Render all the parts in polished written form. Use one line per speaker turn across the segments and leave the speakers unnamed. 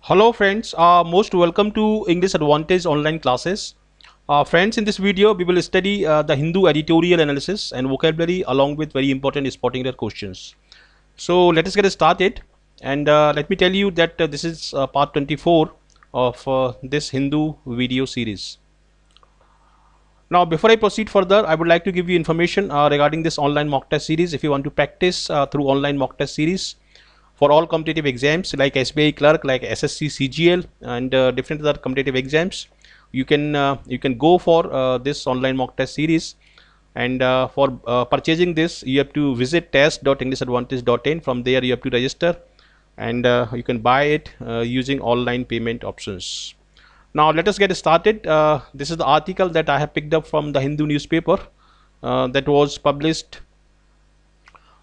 Hello friends, most welcome to English Advantage online classes. Friends, in this video we will study the Hindu editorial analysis and vocabulary along with very important spotting error questions. So let us get started, and let me tell you that this is part 24 of this Hindu video series. Now before I proceed further, I would like to give you information regarding this online mock test series. If you want to practice through online mock test series for all competitive exams like SBI clerk, like SSC CGL, and different other competitive exams, you can go for this online mock test series. And for purchasing this, you have to visit test.englishaadvantage.in. From there you have to register, and you can buy it using online payment options. Now let us get started. This is the article that I have picked up from the Hindu newspaper that was published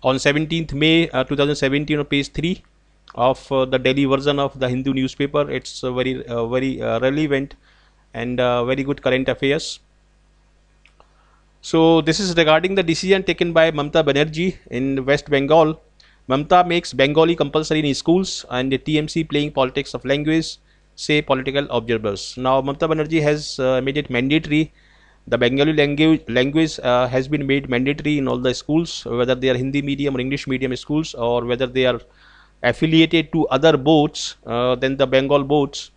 on 17th May 2017 on page 3 of the Delhi version of the Hindu newspaper. It's very relevant and very good current affairs. So this is regarding the decision taken by Mamata Banerjee in West Bengal. Mamata makes Bengali compulsory in schools, and the TMC playing politics of language, say political observers. Now Mamata Banerjee has made it mandatory. The Bengali language has been made mandatory in all the schools, whether they are Hindi medium or English medium schools, or whether they are affiliated to other boards than the Bengal boards.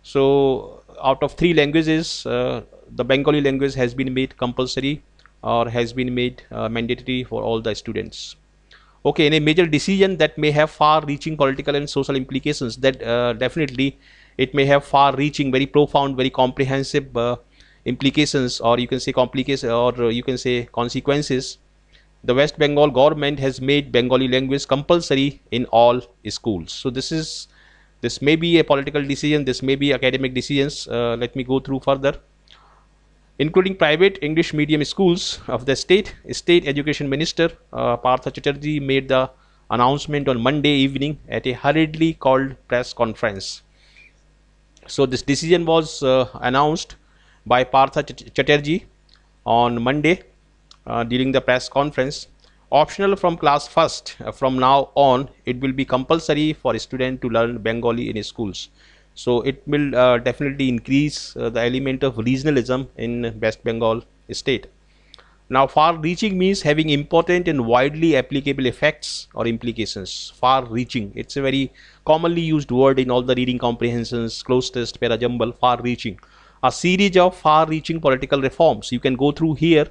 So out of 3 languages, the Bengali language has been made compulsory or has been made mandatory for all the students. Okay, in a major decision that may have far-reaching political and social implications, that definitely it may have far-reaching, very profound, very comprehensive implications, or you can say complications, or you can say consequences. The West Bengal government has made Bengali language compulsory in all schools. So this may be a political decision, this may be academic decisions. Let me go through further. Including private English medium schools of the state education minister Partha Chatterjee made the announcement on Monday evening at a hurriedly called press conference. So this decision was announced by Partha Chatterjee on Monday during the press conference. Optional from class 1st, from now on it will be compulsory for a student to learn Bengali in schools. So it will definitely increase the element of regionalism in West Bengal state. Now far-reaching means having important and widely applicable effects or implications. Far-reaching, it's a very commonly used word in all the reading comprehensions, close test, para jumble. Far-reaching, a series of far-reaching political reforms. You can go through here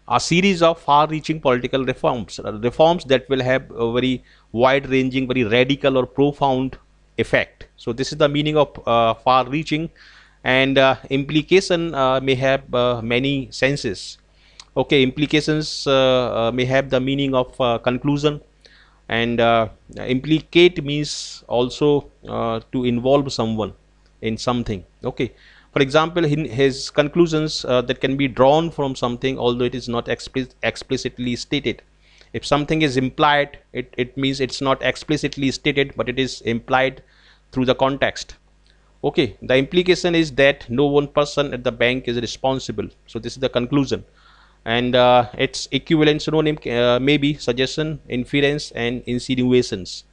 a series of far-reaching political reforms that will have a very wide-ranging, very radical or profound effect. So this is the meaning of far-reaching, and implication may have many senses. Okay, implications may have the meaning of conclusion, and implicate means also to involve someone in something. Okay, for example, in his conclusions that can be drawn from something, although it is not explicitly stated. If something is implied, it means it's not explicitly stated, but it is implied through the context. Okay, the implication is that no one person at the bank is responsible. So this is the conclusion, and its equivalent synonym may be suggestion, inference, and insinuations.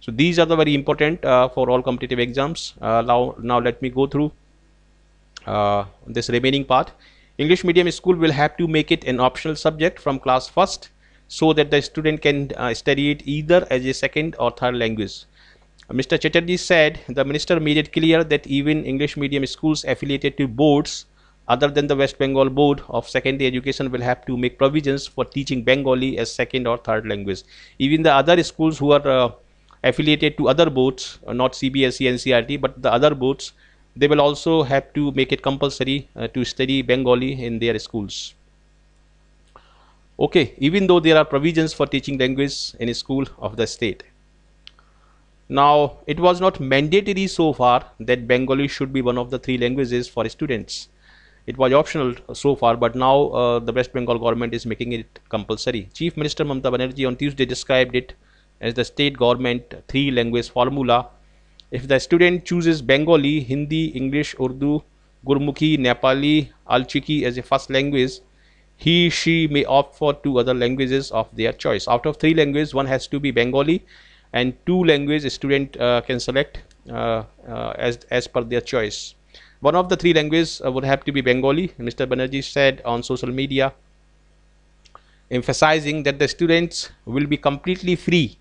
So these are the very important for all competitive exams. Now let me go through this remaining part. English medium school will have to make it an optional subject from class 1st, so that the student can study it either as a second or third language. Mr. Chatterjee said the minister made it clear that even English medium schools affiliated to boards other than the West Bengal Board of Secondary Education will have to make provisions for teaching Bengali as second or third language. Even the other schools who are affiliated to other boards, not CBSE and NCERT, but the other boards, they will also have to make it compulsory to study Bengali in their schools. Okay, even though there are provisions for teaching language in a school of the state. Now it was not mandatory so far that Bengali should be one of the 3 languages for students. It was optional so far, but now the West Bengal government is making it compulsory. Chief Minister Mamata Banerjee on Tuesday described it as the state government 3 language formula. If the student chooses Bengali, Hindi, English, Urdu, Gurmukhi, Nepali, Alchiki as a first language, he/she may opt for 2 other languages of their choice. Out of 3 languages, one has to be Bengali, and 2 language student can select as per their choice. One of the 3 languages would have to be Bengali. Mr. Banerjee said on social media, emphasizing that the students will be completely free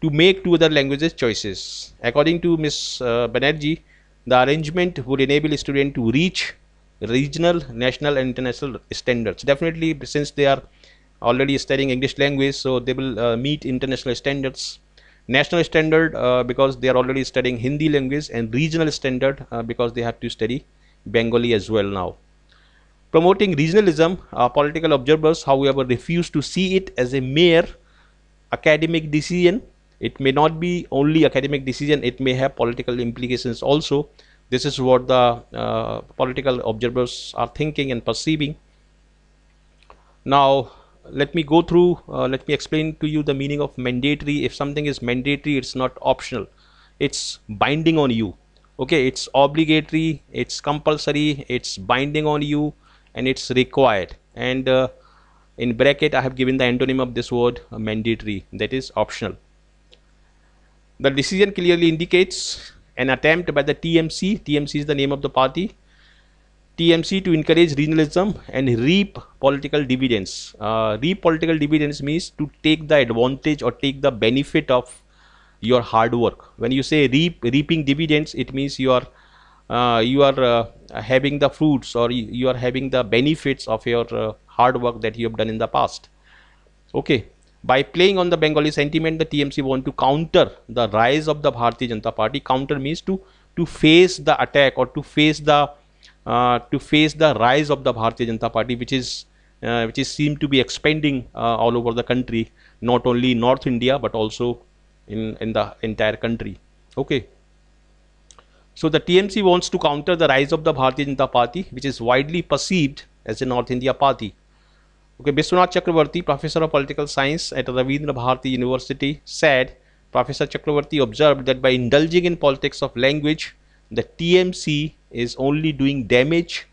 to make 2 other languages choices. According to Ms. Banerjee, the arrangement would enable students to reach regional, national and international standards. Definitely, since they are already studying English language, so they will meet international standards. National standard because they are already studying Hindi language, and regional standard because they have to study Bengali as well now. Promoting regionalism, political observers, however, refuse to see it as a mere academic decision. It may not be only academic decision, it may have political implications also. This is what the political observers are thinking and perceiving. Now, let me go through, let me explain to you the meaning of mandatory. If something is mandatory, it's not optional, it's binding on you. Okay, it's obligatory, it's compulsory, it's binding on you, and it's required. And in bracket, I have given the antonym of this word, mandatory, that is optional. The decision clearly indicates an attempt by the TMC, TMC is the name of the party, TMC to encourage regionalism and reap political dividends. Reap political dividends means to take the advantage or take the benefit of your hard work. When you say reaping dividends, it means you are having the fruits, or you are having the benefits of your hard work that you have done in the past. Okay, by playing on the Bengali sentiment, the TMC want to counter the rise of the Bharatiya Janata Party. Counter means to face the attack, or to face the rise of the Bharatiya Janata Party, which is seemed to be expanding all over the country, not only in North India but also in the entire country. Okay, so the TMC wants to counter the rise of the Bharatiya Janata Party, which is widely perceived as a North India party. Okay, Biswanath Chakravarti, professor of political science at Ravindra Bharati University, said, Professor Chakravarti observed that by indulging in politics of language, the TMC is only doing damage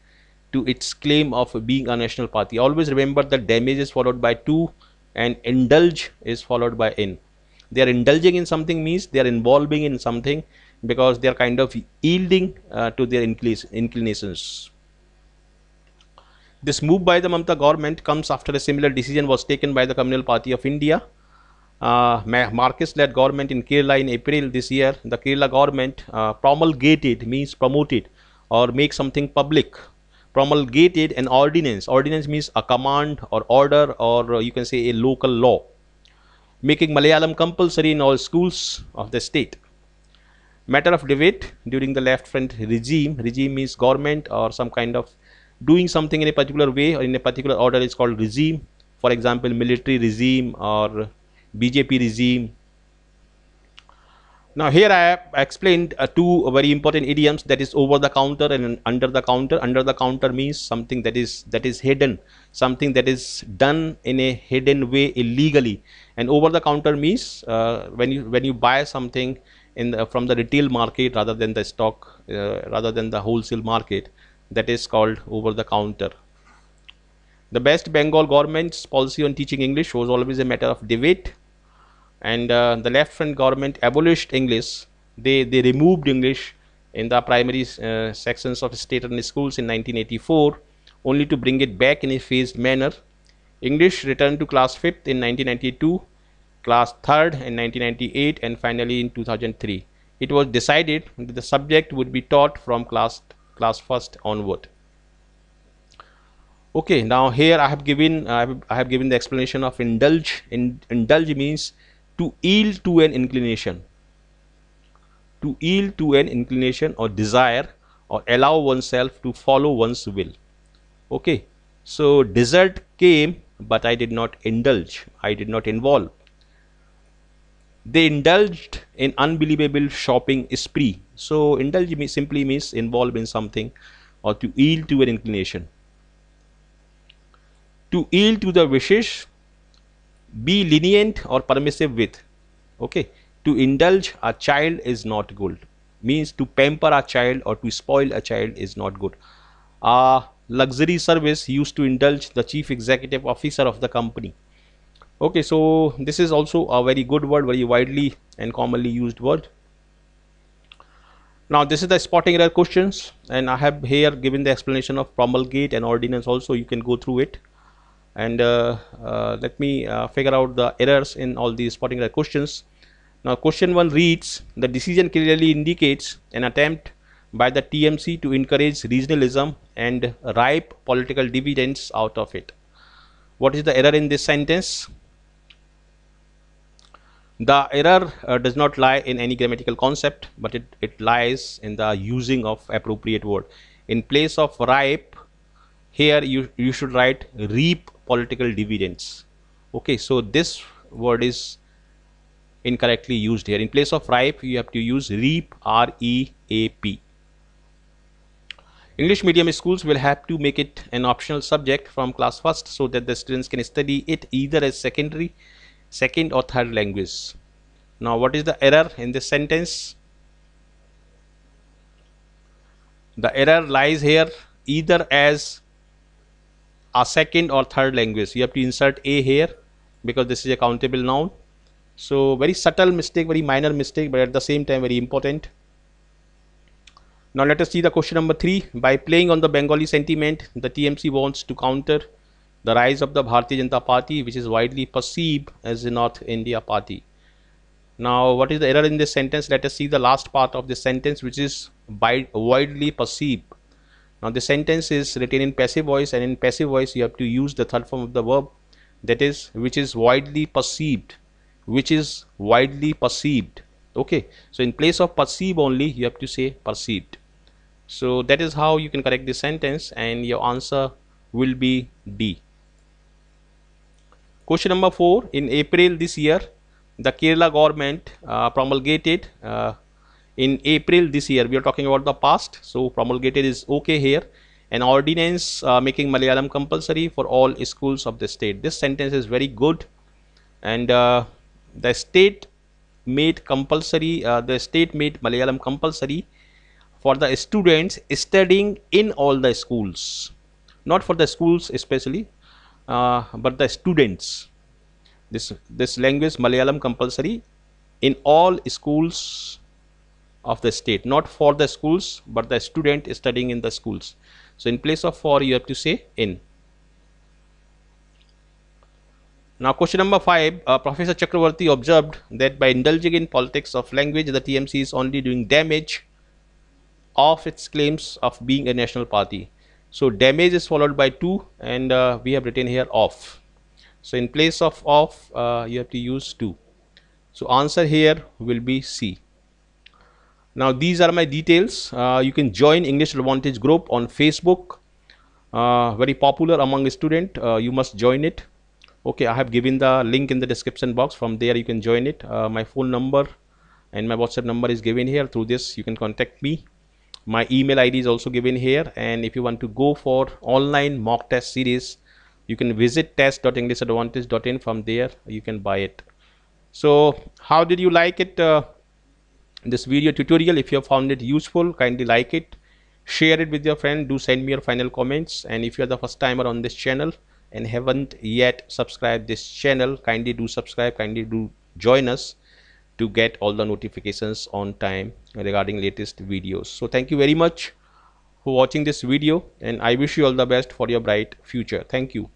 to its claim of being a national party. Always remember that damage is followed by to, and indulge is followed by in. They are indulging in something means they are involving in something, because they are kind of yielding to their inclinations. This move by the Mamata government comes after a similar decision was taken by the Communal Party of India. Marcus-led government in Kerala in April this year. The Kerala government promulgated means promoted or make something public. Promulgated an ordinance. Ordinance means a command or order, or you can say a local law, making Malayalam compulsory in all schools of the state. Matter of debate during the left front regime. Regime means government or some kind of doing something in a particular way or in a particular order is called regime. For example, military regime or BJP regime. Now here I have explained 2 very important idioms, that is over the counter and under the counter. Under the counter means something that is hidden, something that is done in a hidden way illegally, and over the counter means when you buy something from the retail market rather than the stock, rather than the wholesale market, that is called over the counter. The West Bengal government's policy on teaching English was always a matter of debate, and the left front government abolished English. They removed English in the primary sections of state and schools in 1984, only to bring it back in a phased manner. English returned to class 5th in 1992, class 3rd in 1998, and finally in 2003. It was decided that the subject would be taught from class 1st onward. Okay, now here I have given the explanation of indulge. Indulge means to yield to an inclination, to yield to an inclination or desire, or allow oneself to follow one's will. Okay, so desert came, but I did not indulge, I did not involve. They indulged in unbelievable shopping spree. So indulge simply means involve in something or to yield to an inclination. To yield to the wishes, be lenient or permissive with. Okay, to indulge a child is not good, means to pamper a child or to spoil a child is not good. A luxury service used to indulge the chief executive officer of the company. Okay, so this is also a very good word, very widely and commonly used word. Now this is the spotting error questions, and I have here given the explanation of promulgate and ordinance also. You can go through it, and let me figure out the errors in all these spotting error questions. Now question 1 reads, the decision clearly indicates an attempt by the TMC to encourage regionalism and ripe political dividends out of it. What is the error in this sentence? The error does not lie in any grammatical concept, but it lies in the using of appropriate word. In place of ripe, here you should write reap political dividends. Okay, so this word is incorrectly used here. In place of ripe, you have to use reap, R-E-A-P. English medium schools will have to make it an optional subject from class 1st so that the students can study it either as second or third language. Now what is the error in this sentence? The error lies here either as a second or third language. You have to insert a here because this is a countable noun. So very subtle mistake, very minor mistake, but at the same time very important. Now let us see the question number 3. By playing on the Bengali sentiment, the TMC wants to counter the rise of the Bharatiya Janata Party, which is widely perceived as the North India Party. Now what is the error in this sentence? Let us see the last part of this sentence, which is widely perceived. Now the sentence is written in passive voice, and in passive voice you have to use the third form of the verb, that is which is widely perceived, which is widely perceived. Okay, so in place of perceive only you have to say perceived. So that is how you can correct this sentence, and your answer will be D. Question number 4. In April this year, the Kerala government promulgated in April this year, we are talking about the past, so promulgated is okay here, an ordinance making Malayalam compulsory for all schools of the state. This sentence is very good, and the state made compulsory, the state made Malayalam compulsory for the students studying in all the schools, not for the schools especially, but the students. This language Malayalam compulsory in all schools of the state, not for the schools but the student studying in the schools. So in place of for you have to say in. Now question number 5, Professor Chakravarti observed that by indulging in politics of language, the TMC is only doing damage of its claims of being a national party. So damage is followed by to, and we have written here of. So in place of you have to use to. So answer here will be C. Now these are my details. You can join English Advantage group on Facebook, very popular among students. You must join it. Okay, I have given the link in the description box. From there you can join it. My phone number and my WhatsApp number is given here. Through this you can contact me. My email ID is also given here, and if you want to go for online mock test series, you can visit test.englishaadvantage.in. From there you can buy it. So how did you like it, this video tutorial? If you have found it useful, kindly like it, share it with your friend, do send me your final comments, and if you are the first timer on this channel and haven't yet subscribed this channel, kindly do subscribe, kindly do join us to get all the notifications on time regarding latest videos. So thank you very much for watching this video, and I wish you all the best for your bright future. Thank you.